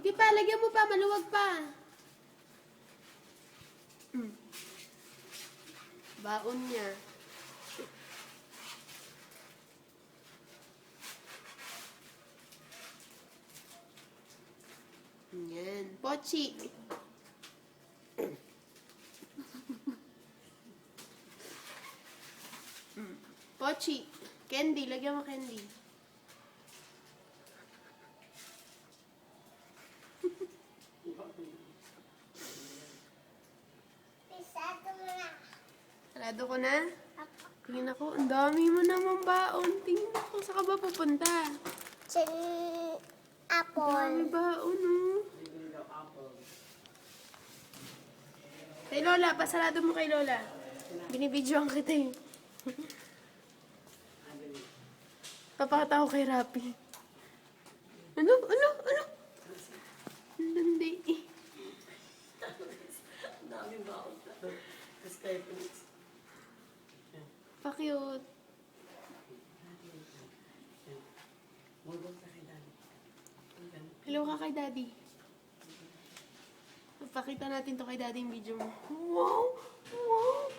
Di pa, lagyan mo pa, maluwag pa. Baon niya. Yan. Pochi. Pochi. Candy. Lagyan mo candy. Sarado ko na? Tingin ako. Ang dami mo naman baon. Tingin ako. Saan ka ba pupunta? Dami baon, oh. Kay Lola. Pasarado mo kay Lola. Binibidyoan kita eh. Papakita ko kay Rapi. Ano? Hindi eh. Dami baon. Tapos kayo po. Pa-cute. Magod ka kay Daddy. Hello ka kay Daddy. Papakita natin to kay Daddy yung video mo. Wow! Wow!